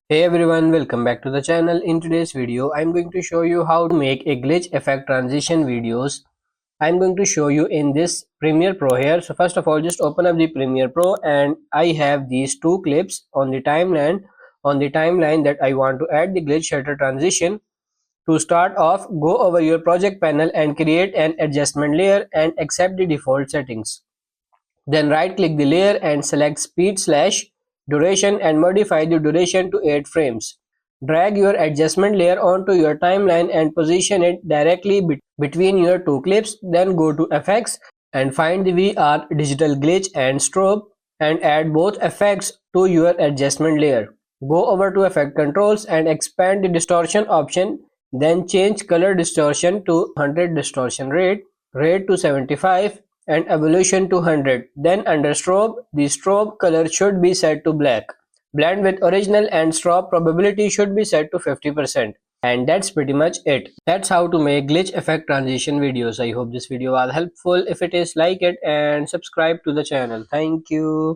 Hey everyone, welcome back to the channel. In today's video, I'm going to show you how to make a glitch effect transition videos. I'm going to show you in this Premiere Pro here. So first of all, just open up the Premiere Pro and I have these two clips on the timeline that I want to add the glitch shutter transition. To start off, go over your project panel and create an adjustment layer and accept the default settings. Then right click the layer and select speed/duration and modify the duration to 8 frames. Drag your adjustment layer onto your timeline and position it directly between your two clips. Then go to effects and find the VR digital glitch and strobe and add both effects to your adjustment layer. Go over to effect controls and expand the distortion option. Then change color distortion to 100 distortion rate to 75 and evolution to 100. Then under strobe, the strobe color should be set to black. Blend with original and strobe probability should be set to 50%. And that's pretty much it. That's how to make glitch effect transition videos. I hope this video was helpful. If it is, like it and subscribe to the channel. Thank you.